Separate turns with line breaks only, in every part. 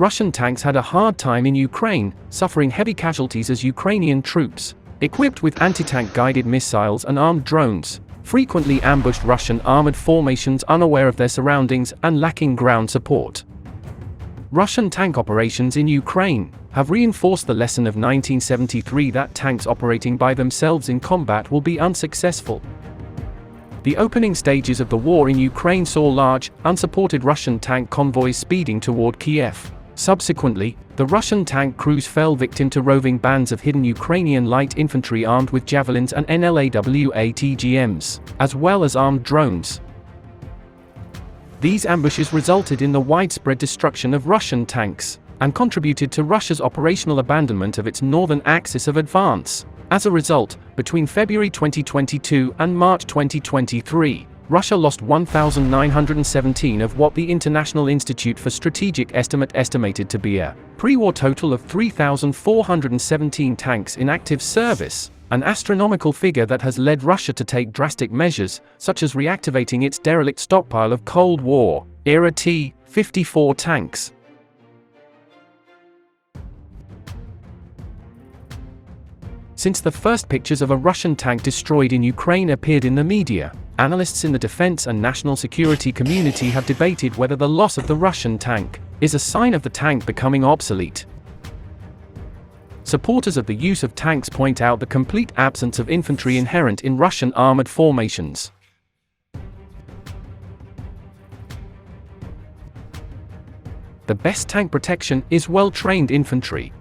Russian tanks had a hard time in Ukraine, suffering heavy casualties as Ukrainian troops, equipped with anti-tank guided missiles and armed drones, frequently ambushed Russian armored formations unaware of their surroundings and lacking ground support. Russian tank operations in Ukraine have reinforced the lesson of 1973 that tanks operating by themselves in combat will be unsuccessful. The opening stages of the war in Ukraine saw large, unsupported Russian tank convoys speeding toward Kiev. Subsequently, the Russian tank crews fell victim to roving bands of hidden Ukrainian light infantry armed with Javelins and NLAW-ATGMs, as well as armed drones. These ambushes resulted in the widespread destruction of Russian tanks, and contributed to Russia's operational abandonment of its northern axis of advance. As a result, between February 2022 and March 2023, Russia lost 1,917 of what the International Institute for Strategic Estimate estimated to be a pre-war total of 3,417 tanks in active service, an astronomical figure that has led Russia to take drastic measures, such as reactivating its derelict stockpile of Cold War-era T-54 tanks. Since the first pictures of a Russian tank destroyed in Ukraine appeared in the media, analysts in the defense and national security community have debated whether the loss of the Russian tank is a sign of the tank becoming obsolete. Supporters of the use of tanks point out the complete absence of infantry inherent in Russian armored formations. The best tank protection is well-trained infantry.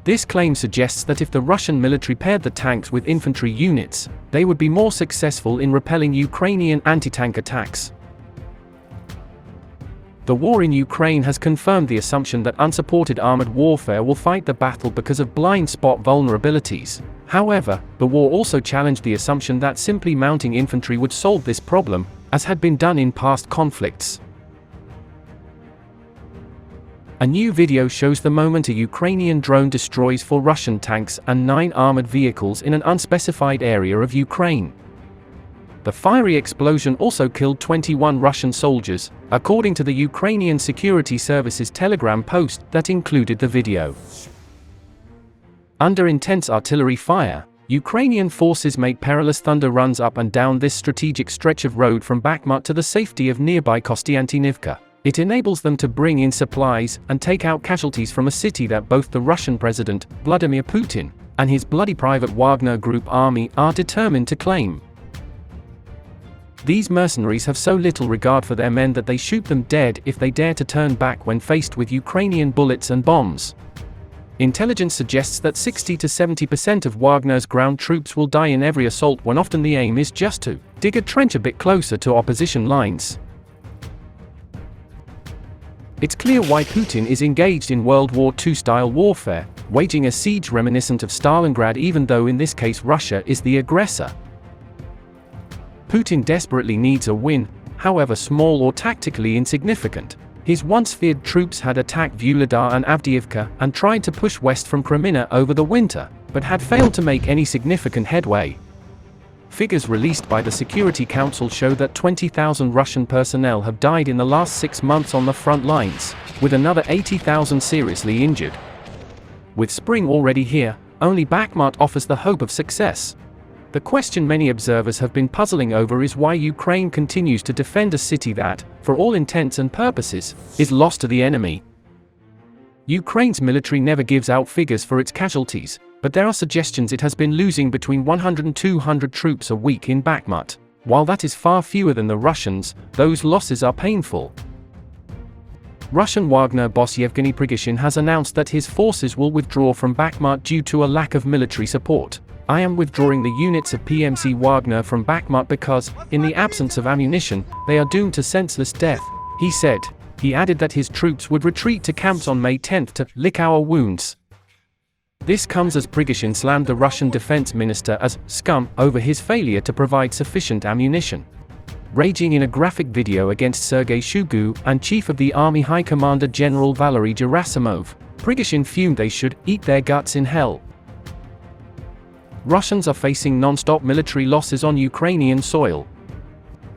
This claim suggests that if the Russian military paired the tanks with infantry units, they would be more successful in repelling Ukrainian anti-tank attacks. The war in Ukraine has confirmed the assumption that unsupported armored warfare will fight the battle because of blind spot vulnerabilities. However, the war also challenged the assumption that simply mounting infantry would solve this problem, as had been done in past conflicts. A new video shows the moment a Ukrainian drone destroys 4 Russian tanks and 9 armored vehicles in an unspecified area of Ukraine. The fiery explosion also killed 21 Russian soldiers, according to the Ukrainian Security Service's Telegram post that included the video. Under intense artillery fire, Ukrainian forces make perilous thunder runs up and down this strategic stretch of road from Bakhmut to the safety of nearby Kostiantynivka. It enables them to bring in supplies and take out casualties from a city that both the Russian President, Vladimir Putin, and his bloody private Wagner Group army are determined to claim. These mercenaries have so little regard for their men that they shoot them dead if they dare to turn back when faced with Ukrainian bullets and bombs. Intelligence suggests that 60 to 70% of Wagner's ground troops will die in every assault when often the aim is just to dig a trench a bit closer to opposition lines. It's clear why Putin is engaged in World War II-style warfare, waging a siege reminiscent of Stalingrad even though in this case Russia is the aggressor. Putin desperately needs a win, however small or tactically insignificant. His once feared troops had attacked Vuhledar and Avdiivka and tried to push west from Crimea over the winter, but had failed to make any significant headway. Figures released by the Security Council show that 20,000 Russian personnel have died in the last 6 months on the front lines, with another 80,000 seriously injured. With spring already here, only Bakhmut offers the hope of success. The question many observers have been puzzling over is why Ukraine continues to defend a city that, for all intents and purposes, is lost to the enemy. Ukraine's military never gives out figures for its casualties, but there are suggestions it has been losing between 100 and 200 troops a week in Bakhmut. While that is far fewer than the Russians, those losses are painful. Russian Wagner boss Yevgeny Prigozhin has announced that his forces will withdraw from Bakhmut due to a lack of military support. "I am withdrawing the units of PMC Wagner from Bakhmut because, in the absence of ammunition, they are doomed to senseless death," he said. He added that his troops would retreat to camps on May 10 to "lick our wounds." This comes as Prigozhin slammed the Russian defense minister as "scum" over his failure to provide sufficient ammunition. Raging in a graphic video against Sergei Shoigu and Chief of the Army High Commander General Valery Gerasimov, Prigozhin fumed they should "eat their guts in hell." Russians are facing non-stop military losses on Ukrainian soil.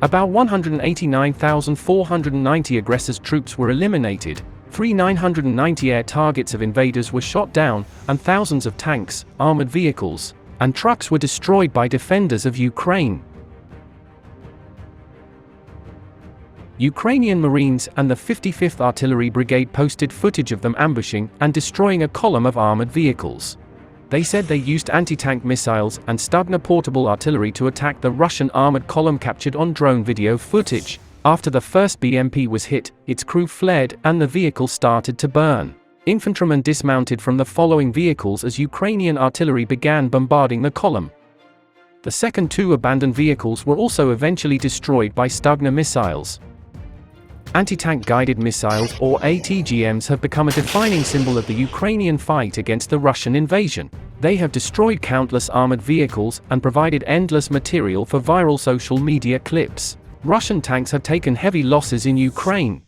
About 189,490 aggressors' troops were eliminated, 3 990 air targets of invaders were shot down, and thousands of tanks, armored vehicles, and trucks were destroyed by defenders of Ukraine. Ukrainian Marines and the 55th Artillery Brigade posted footage of them ambushing and destroying a column of armored vehicles. They said they used anti-tank missiles and Stugner portable artillery to attack the Russian armored column captured on drone video footage. After the first BMP was hit, its crew fled and the vehicle started to burn. Infantrymen dismounted from the following vehicles as Ukrainian artillery began bombarding the column. The second two abandoned vehicles were also eventually destroyed by Stugner missiles. Anti-tank guided missiles, or ATGMs, have become a defining symbol of the Ukrainian fight against the Russian invasion. They have destroyed countless armored vehicles and provided endless material for viral social media clips. Russian tanks have taken heavy losses in Ukraine.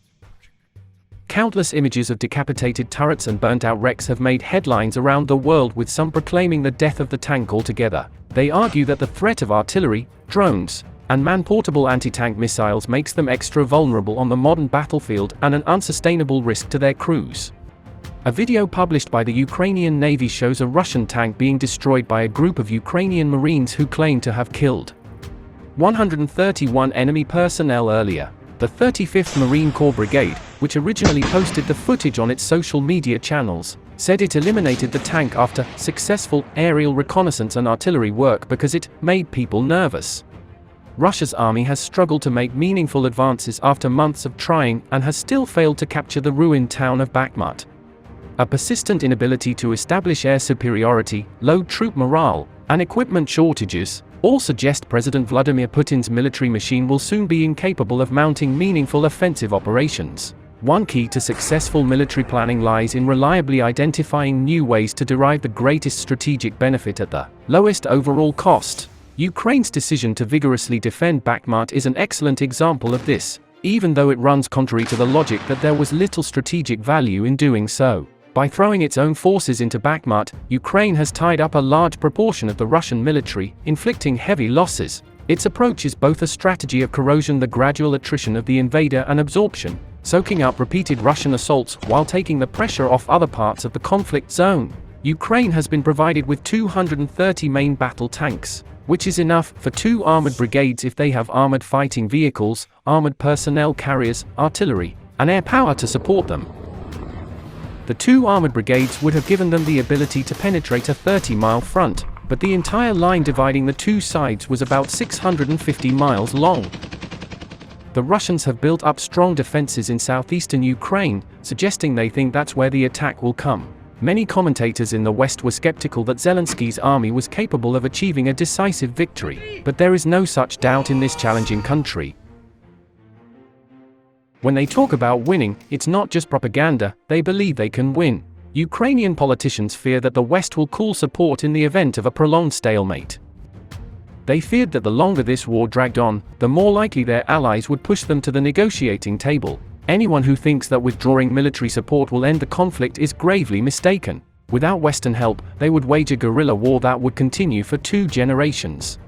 Countless images of decapitated turrets and burnt-out wrecks have made headlines around the world, with some proclaiming the death of the tank altogether. They argue that the threat of artillery, drones, and man-portable anti-tank missiles makes them extra vulnerable on the modern battlefield and an unsustainable risk to their crews. A video published by the Ukrainian Navy shows a Russian tank being destroyed by a group of Ukrainian Marines who claim to have killed 131 enemy personnel earlier. The 35th Marine Corps Brigade, which originally posted the footage on its social media channels, said it eliminated the tank after successful aerial reconnaissance and artillery work because it made people nervous. Russia's army has struggled to make meaningful advances after months of trying and has still failed to capture the ruined town of Bakhmut. A persistent inability to establish air superiority, low troop morale, and equipment shortages all suggest President Vladimir Putin's military machine will soon be incapable of mounting meaningful offensive operations. One key to successful military planning lies in reliably identifying new ways to derive the greatest strategic benefit at the lowest overall cost. Ukraine's decision to vigorously defend Bakhmut is an excellent example of this, even though it runs contrary to the logic that there was little strategic value in doing so. By throwing its own forces into Bakhmut, Ukraine has tied up a large proportion of the Russian military, inflicting heavy losses. Its approach is both a strategy of corrosion, the gradual attrition of the invader, and absorption, soaking up repeated Russian assaults while taking the pressure off other parts of the conflict zone. Ukraine has been provided with 230 main battle tanks, which is enough for 2 armored brigades if they have armored fighting vehicles, armored personnel carriers, artillery, and air power to support them. The 2 armored brigades would have given them the ability to penetrate a 30-mile front, but the entire line dividing the two sides was about 650 miles long. The Russians have built up strong defenses in southeastern Ukraine, suggesting they think that's where the attack will come. Many commentators in the West were skeptical that Zelensky's army was capable of achieving a decisive victory, but there is no such doubt in this challenging country. When they talk about winning, it's not just propaganda, they believe they can win. Ukrainian politicians fear that the West will cool support in the event of a prolonged stalemate. They feared that the longer this war dragged on, the more likely their allies would push them to the negotiating table. Anyone who thinks that withdrawing military support will end the conflict is gravely mistaken. Without Western help, they would wage a guerrilla war that would continue for 2 generations.